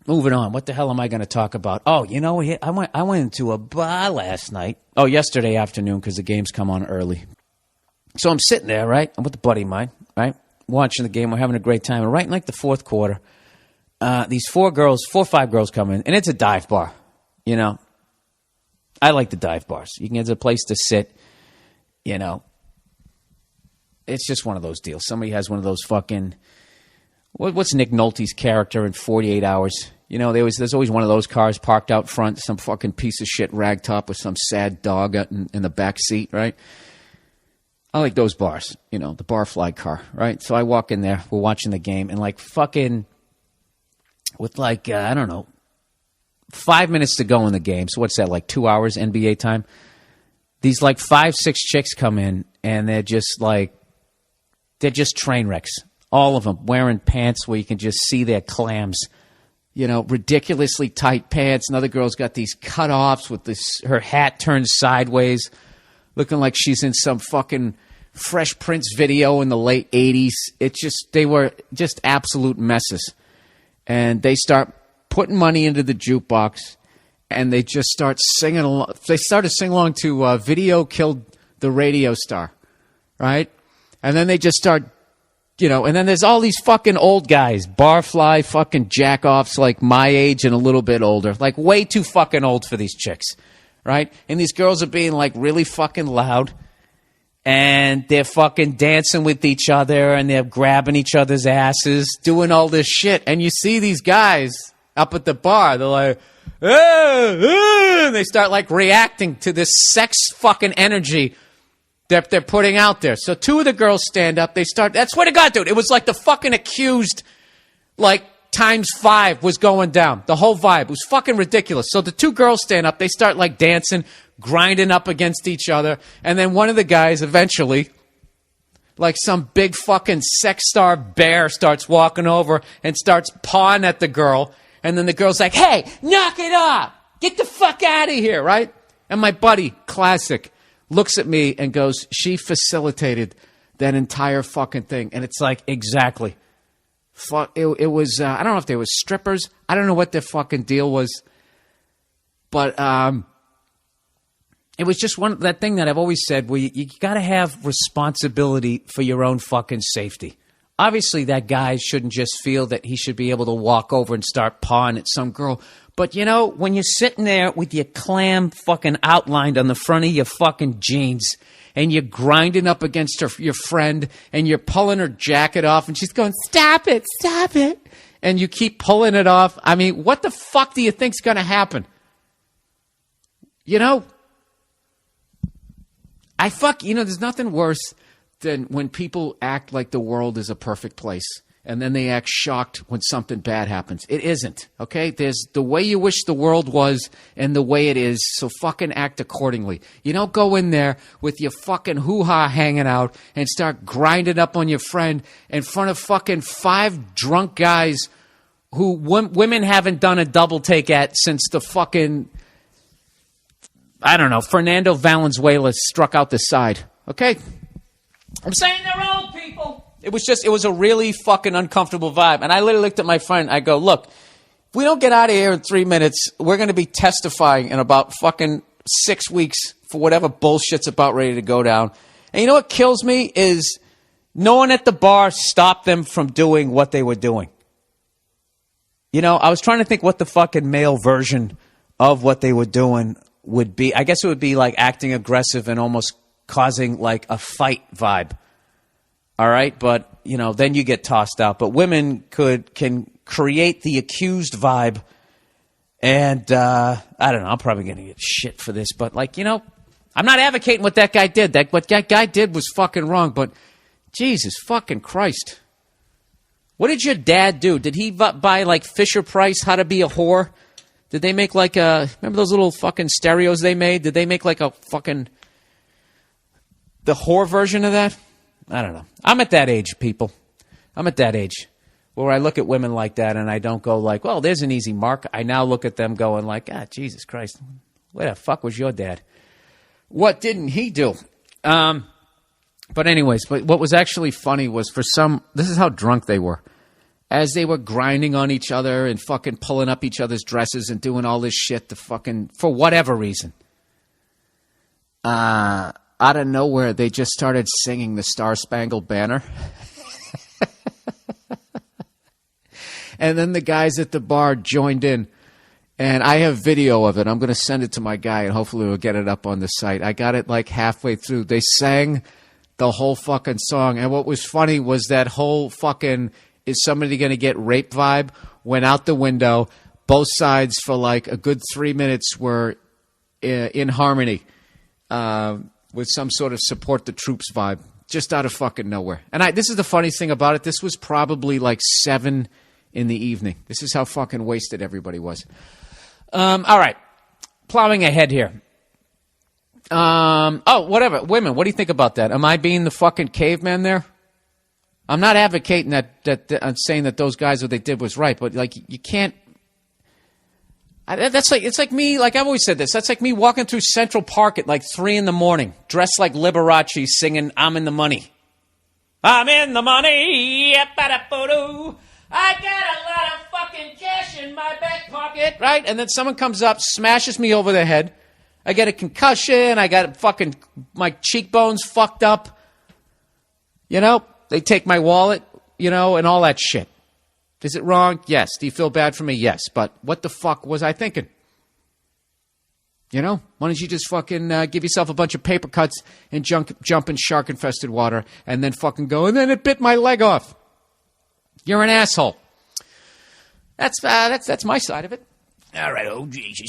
moving on. What the hell am I going to talk about? Oh, you know, I went into a bar last night. Oh, yesterday afternoon because the games come on early. So I'm sitting there, right? I'm with a buddy of mine, right? Watching the game. We're having a great time. And right in like the fourth quarter, these 4 or 5 girls come in. And it's a dive bar, you know. I like the dive bars. You can get a place to sit, you know. It's just one of those deals. Somebody has one of those fucking... What's Nick Nolte's character in 48 Hours? You know, there's always one of those cars parked out front, some fucking piece of shit ragtop with some sad dog in the back seat, right? I like those bars, you know, the barfly car, right? So I walk in there, we're watching the game, and like fucking, with like, I don't know, 5 minutes to go in the game. So what's that, like 2 hours NBA time? These like 5-6 chicks come in, and they're just train wrecks. All of them wearing pants where you can just see their clams. You know, ridiculously tight pants. Another girl's got these cut-offs with her hat turned sideways, looking like she's in some fucking Fresh Prince video in the late 80s. They were just absolute messes. And they start putting money into the jukebox, and they just start singing along. They started singing along to Video Killed the Radio Star, right? And then they just start, you know, and then there's all these fucking old guys, barfly fucking jack-offs like my age and a little bit older, like way too fucking old for these chicks, right? And these girls are being like really fucking loud, and they're fucking dancing with each other, and they're grabbing each other's asses, doing all this shit. And you see these guys up at the bar, they're like, and they start like reacting to this sex fucking energy that they're putting out there. So 2 of the girls stand up. They start. That's what it got, dude. It was like the fucking Accused, like times 5 was going down. The whole vibe was fucking ridiculous. So the 2 girls stand up. They start like dancing, grinding up against each other. And then one of the guys eventually, like some big fucking sex star bear, starts walking over and starts pawing at the girl. And then the girl's like, hey, knock it off. Get the fuck out of here, right? And my buddy, classic, looks at me and goes, she facilitated that entire fucking thing. And it's like, exactly. It was, I don't know if there was strippers. I don't know what their fucking deal was. But it was just that thing that I've always said where you got to have responsibility for your own fucking safety. Obviously, that guy shouldn't just feel that he should be able to walk over and start pawing at some girl. But, you know, when you're sitting there with your clam fucking outlined on the front of your fucking jeans and you're grinding up against your friend and you're pulling her jacket off and she's going, stop it, and you keep pulling it off, I mean, what the fuck do you think's going to happen? You know? There's nothing worse than when people act like the world is a perfect place. And then they act shocked when something bad happens. It isn't, okay? There's the way you wish the world was and the way it is, so fucking act accordingly. You don't go in there with your fucking hoo-ha hanging out and start grinding up on your friend in front of fucking 5 drunk guys who women haven't done a double take at since the fucking, I don't know, Fernando Valenzuela struck out the side, okay? I'm saying they're old people. It was a really fucking uncomfortable vibe. And I literally looked at my friend. I go, look, if we don't get out of here in 3 minutes, we're going to be testifying in about fucking 6 weeks for whatever bullshit's about ready to go down. And you know what kills me is no one at the bar stopped them from doing what they were doing. You know, I was trying to think what the fucking male version of what they were doing would be. I guess it would be like acting aggressive and almost causing like a fight vibe. All right, but, you know, then you get tossed out. But women can create the accused vibe. And, I don't know, I'm probably going to get shit for this. But, like, you know, I'm not advocating what that guy did. What that guy did was fucking wrong. But, Jesus fucking Christ. What did your dad do? Did he buy, like, Fisher-Price, How to Be a Whore? Did they make, like, remember those little fucking stereos they made? Did they make, like, a fucking, the whore version of that? I don't know. I'm at that age, people. I'm at that age where I look at women like that and I don't go like, well, there's an easy mark. I now look at them going like, Jesus Christ, where the fuck was your dad? What didn't he do? But anyways, what was actually funny was this is how drunk they were. as they were grinding on each other and fucking pulling up each other's dresses and doing all this shit to fucking, for whatever reason. Out of nowhere, they just started singing the Star-Spangled Banner. And then the guys at the bar joined in. And I have video of it. I'm going to send it to my guy, and hopefully we'll get it up on the site. I got it like halfway through. They sang the whole fucking song. And what was funny was that whole fucking is somebody going to get raped vibe went out the window. Both sides for like a good 3 minutes were in harmony with some sort of support the troops vibe, just out of fucking nowhere. And this is the funny thing about it. This was probably like 7 in the evening. This is how fucking wasted everybody was. All right. Plowing ahead here. Whatever. Women, what do you think about that? Am I being the fucking caveman there? I'm not advocating that I'm saying that those guys, what they did was right, but like you can't. It's like me, like I've always said this, that's like me walking through Central Park at like 3 a.m, dressed like Liberace, singing I'm in the money. I'm in the money. I got a lot of fucking cash in my back pocket, right? And then someone comes up, smashes me over the head. I get a concussion. I got fucking my cheekbones fucked up. You know, they take my wallet, you know, and all that shit. Is it wrong? Yes. Do you feel bad for me? Yes. But what the fuck was I thinking? You know, why don't you just fucking give yourself a bunch of paper cuts and jump in shark-infested water and then fucking go, and then it bit my leg off. You're an asshole. That's my side of it. All right, oh Jesus.